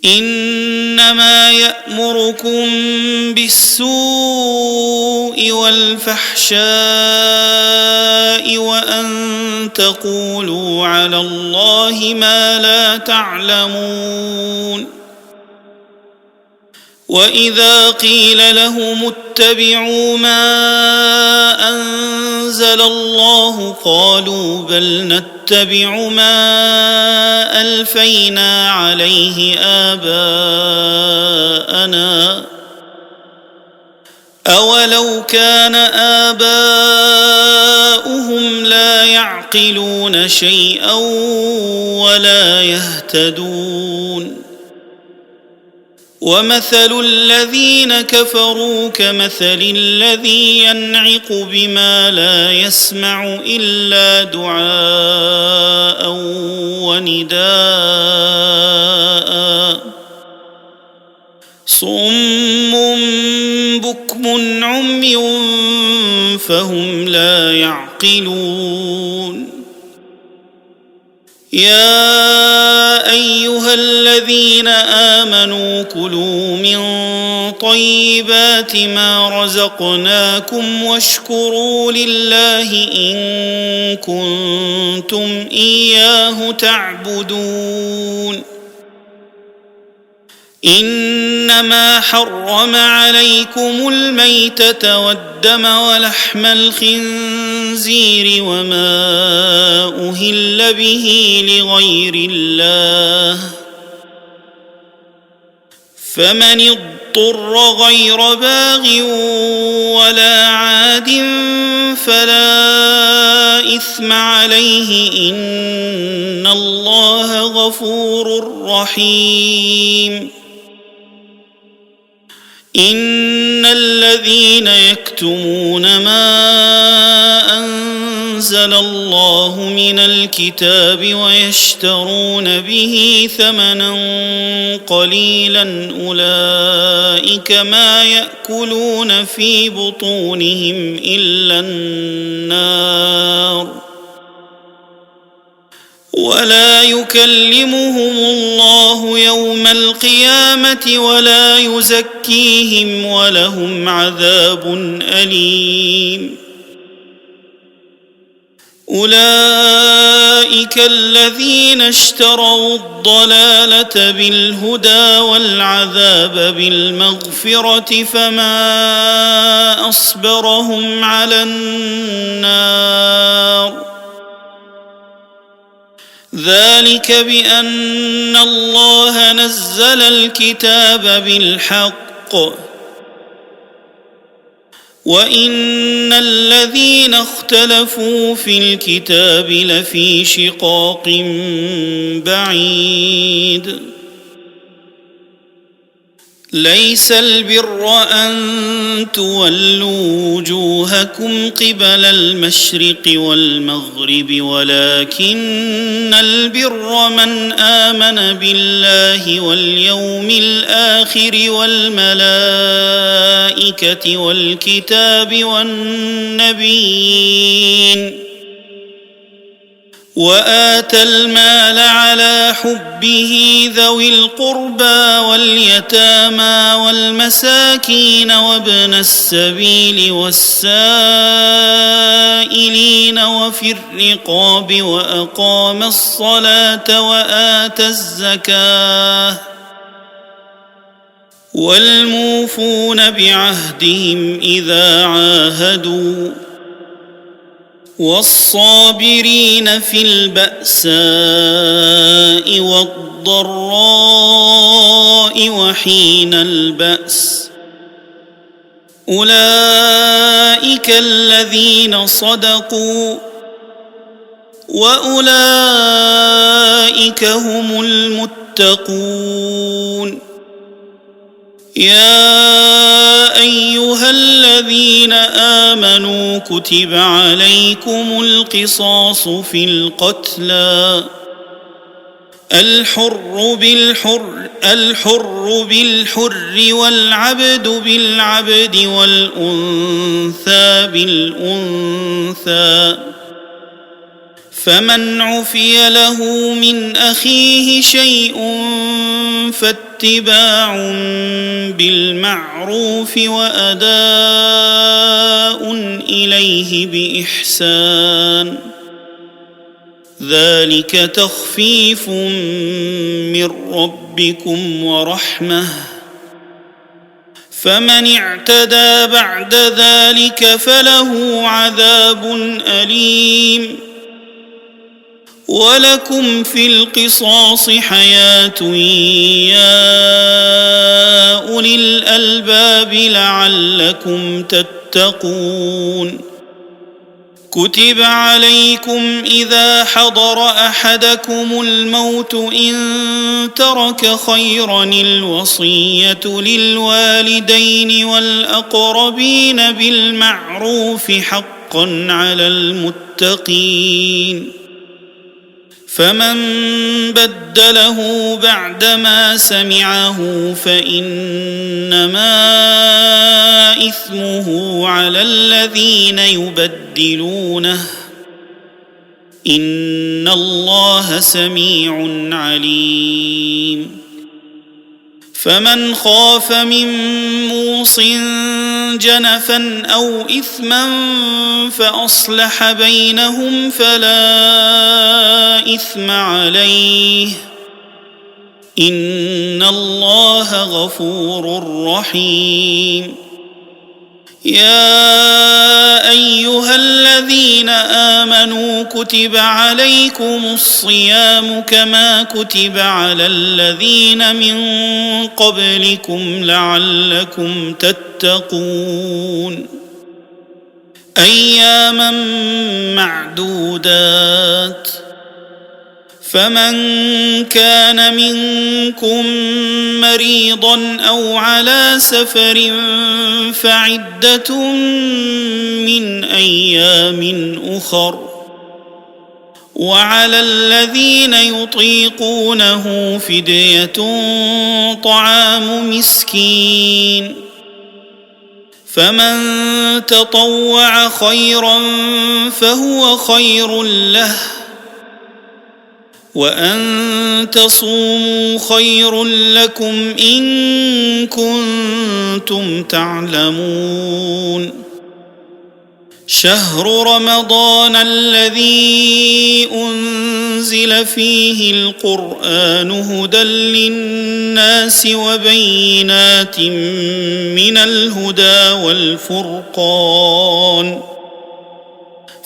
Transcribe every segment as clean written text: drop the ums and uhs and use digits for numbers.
إنما يأمركم بالسوء والفحشاء وأن تقولوا على الله ما لا تعلمون وإذا قيل لهم اتبعوا ما أنزل الله قالوا بل نتبع ما ألفينا عليه آباءنا أولو كان آباؤهم لا يعقلون شيئا ولا يهتدون ومثل الذين كفروا كمثل الذي ينعق بما لا يسمع إلا دعاء ونداء صم بكم عمي فهم لا يعقلون يا أيها الذين آمنوا كلوا من طيبات ما رزقناكم واشكروا لله إن كنتم إياه تعبدون إنما حرم عليكم الميتة والدم ولحم الخنزير وما أهل به لغير الله فمن اضطر غير باغ ولا عاد فلا إثم عليه إن الله غفور رحيم إن الذين يكتمون ما أنزل الله من الكتاب ويشترون به ثمنا قليلا أولئك ما يأكلون في بطونهم إلا النار ولا يكلمهم الله يوم القيامة ولا يزكيهم ولهم عذاب أليم أولئك الذين اشتروا الضلالة بالهدى والعذاب بالمغفرة فما أصبرهم على النار ذلك بأن الله نزل الكتاب بالحق وإن الذين اختلفوا في الكتاب لفي شقاق بعيد ليس البر أن تولوا وجوهكم قبل المشرق والمغرب ولكن البر من آمن بالله واليوم الآخر والملائكة والكتاب والنبيين وآتى المال على حبه ذوي القربى واليتامى والمساكين وابن السبيل والسائلين وفي الرقاب وأقام الصلاة وآتى الزكاة والموفون بعهدهم إذا عاهدوا والصابرين في البأساء والضراء وحين البأس أولئك الذين صدقوا وأولئك هم المتقون يا أيها الذين آمنوا كتب عليكم القصاص في القتلى الحر بالحر والعبد بالعبد والأنثى بالأنثى فمن عفي له من أخيه شيء فاتباع بالمعروف وأداء إليه بإحسان ذلك تخفيف من ربكم ورحمة فمن اعتدى بعد ذلك فله عذاب أليم ولكم في القصاص حياة يا أولي الألباب لعلكم تتقون كتب عليكم إذا حضر أحدكم الموت إن ترك خيرا الوصية للوالدين والأقربين بالمعروف حقا على المتقين فمن بدله بعدما سمعه فإنما إثمه على الذين يبدلونه إن الله سميع عليم فمن خاف من موص جنفا أو إثما فأصلح بينهم فلا إثم عليه إن الله غفور رحيم يا أيها الذين آمنوا كتب عليكم الصيام كما كتب على الذين من قبلكم لعلكم تتقون أياما معدودات فمن كان منكم مريضا أو على سفر فعدة من أيام أخر وعلى الذين يطيقونه فدية طعام مسكين فمن تطوع خيرا فهو خير له وأن تصوموا خير لكم إن كنتم تعلمون شهر رمضان الذي أنزل فيه القرآن هدى للناس وبينات من الهدى والفرقان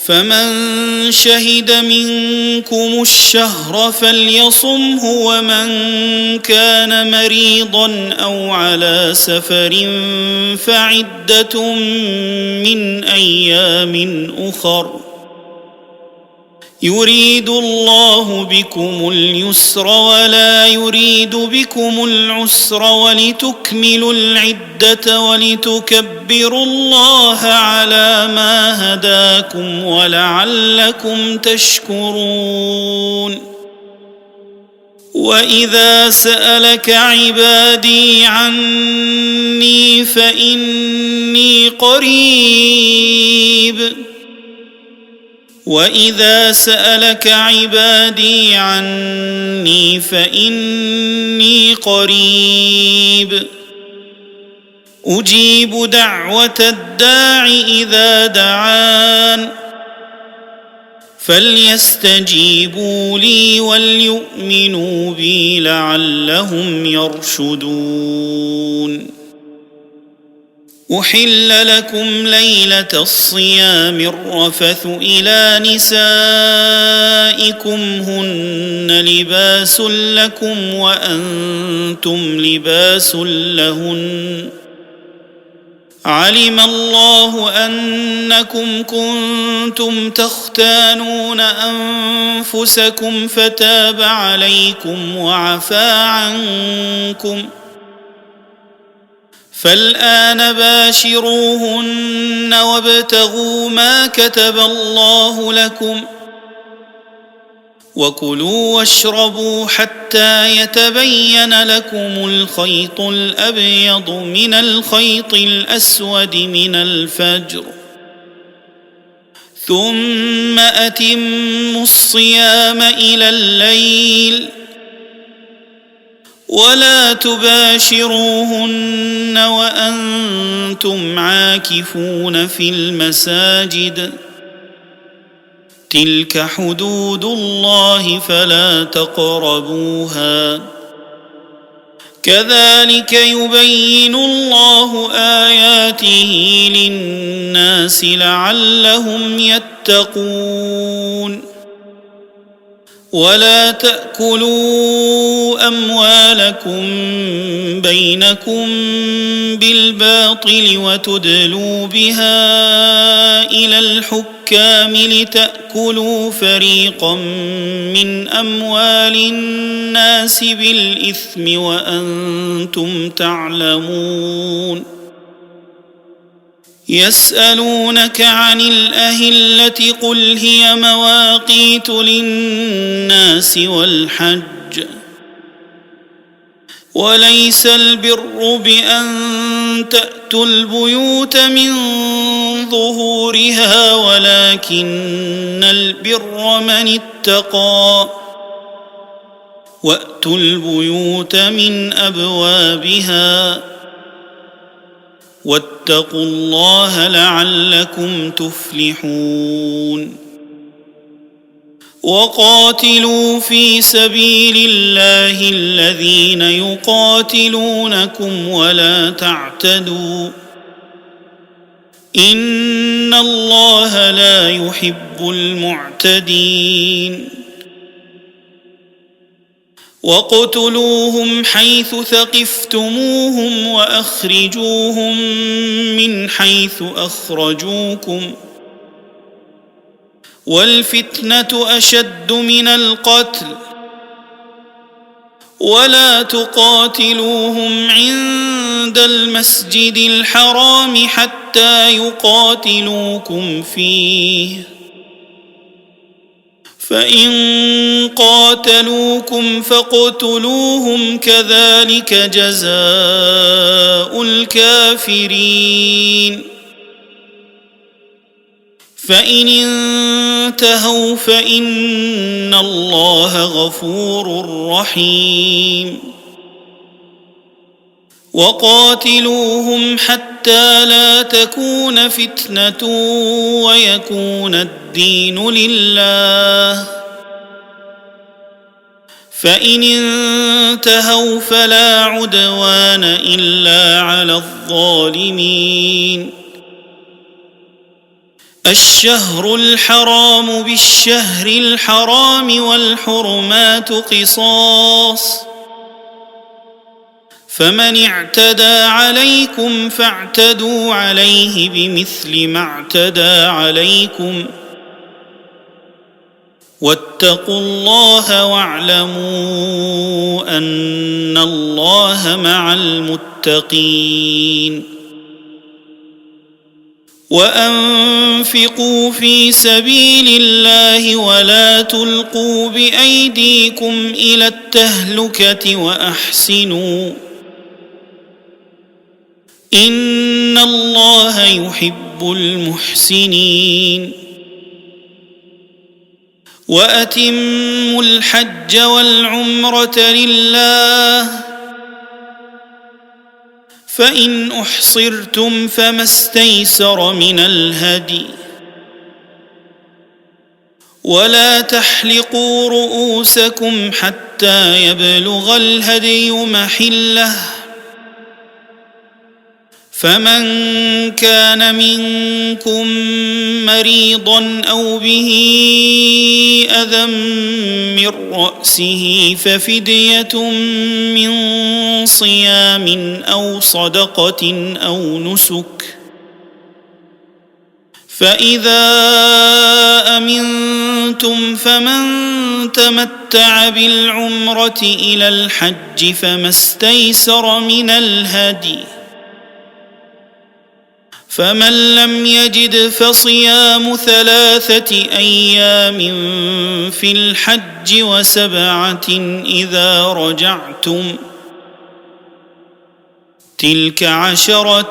فمن شهد منكم الشهر فليصمه ومن كان مريضا أو على سفر فعدة من أيام أخر يريد الله بكم اليسر ولا يريد بكم العسر ولتكملوا العدة ولتكبروا الله على ما هداكم ولعلكم تشكرون وإذا سألك عبادي عني فإني قريب وإذا سألك عبادي عني فإني قريب أجيب دعوة الداع إذا دعان فليستجيبوا لي وليؤمنوا بي لعلهم يرشدون أحل لكم ليلة الصيام الرفث إلى نسائكم هن لباس لكم وأنتم لباس لهن علم الله أنكم كنتم تختانون أنفسكم فتاب عليكم وعفى عنكم فالآن باشروهن وابتغوا ما كتب الله لكم وكلوا واشربوا حتى يتبين لكم الخيط الأبيض من الخيط الأسود من الفجر ثم أتموا الصيام إلى الليل ولا تباشروهن وأنتم عاكفون في المساجد تلك حدود الله فلا تقربوها كذلك يبين الله آياته للناس لعلهم يتقون ولا تأكلوا أموالكم بينكم بالباطل وتدلوا بها إلى الحكام لتأكلوا فريقا من أموال الناس بالإثم وأنتم تعلمون يسألونك عن الأهلة قل هي مواقيت للناس والحج وليس البر بأن تأتوا البيوت من ظهورها ولكن البر من اتقى وأتوا البيوت من أبوابها واتقوا الله لعلكم تفلحون وقاتلوا في سبيل الله الذين يقاتلونكم ولا تعتدوا إن الله لا يحب المعتدين واقتلوهم حيث ثقفتموهم وأخرجوهم من حيث أخرجوكم والفتنة أشد من القتل ولا تقاتلوهم عند المسجد الحرام حتى يقاتلوكم فيه فإن قاتلوكم فاقتلوهم كذلك جزاء الكافرين فإن انتهوا فإن الله غفور رحيم وقاتلوهم حتى لا تكون فتنة ويكون الدين لله فإن انتهوا فلا عدوان إلا على الظالمين الشهر الحرام بالشهر الحرام والحرمات قصاص فمن اعتدى عليكم فاعتدوا عليه بمثل ما اعتدى عليكم واتقوا الله واعلموا أن الله مع المتقين وأنفقوا في سبيل الله ولا تلقوا بأيديكم إلى التهلكة وأحسنوا إن الله يحب المحسنين وأتموا الحج والعمرة لله فإن أحصرتم فما استيسر من الهدي ولا تحلقوا رؤوسكم حتى يبلغ الهدي محله فمن كان منكم مريضا أو به أذى من رأسه ففدية من صيام أو صدقة أو نسك فإذا أمنتم فمن تمتع بالعمرة إلى الحج فما استيسر من الهدي فمن لم يجد فصيام 3 أيام في الحج و7 إذا رجعتم تلك 10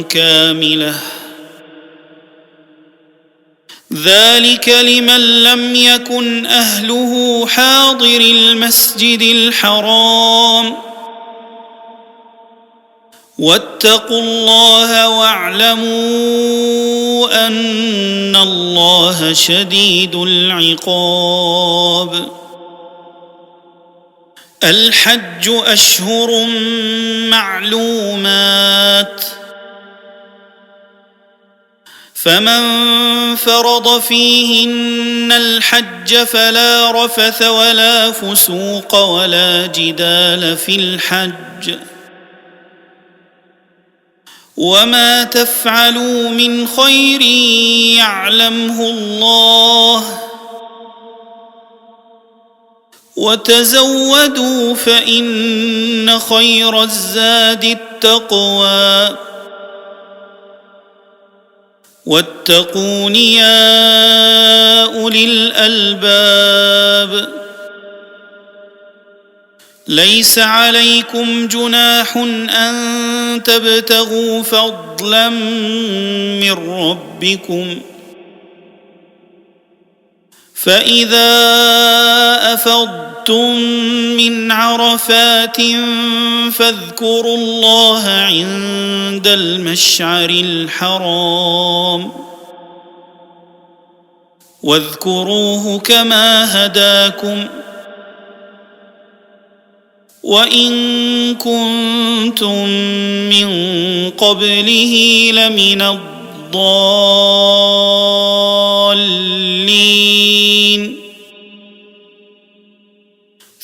كاملة ذلك لمن لم يكن أهله حاضر المسجد الحرام واتقوا الله واعلموا أن الله شديد العقاب الحج أشهر معلومات فمن فرض فيهن الحج فلا رفث ولا فسوق ولا جدال في الحج وما تفعلوا من خير يعلمه الله وتزودوا فإن خير الزاد التقوى واتقون يا أولي الألباب ليس عليكم جناح أن تبتغوا فضلا من ربكم فإذا أفضتم من عرفات فاذكروا الله عند المشعر الحرام واذكروه كما هداكم وإن كنتم من قبله لمن الضالين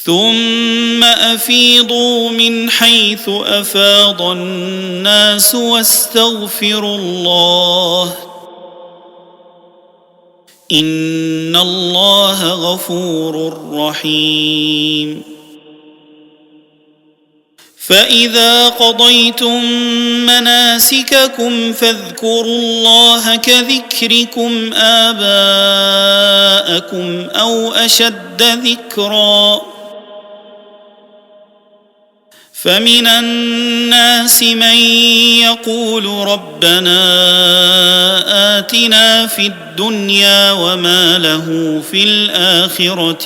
ثم أفيضوا من حيث أفاض الناس واستغفروا الله إن الله غفور رحيم فإذا قضيتم مناسككم فاذكروا الله كذكركم آباءكم أو أشد ذكرا فمن الناس من يقول ربنا آتنا في الدنيا وما له في الآخرة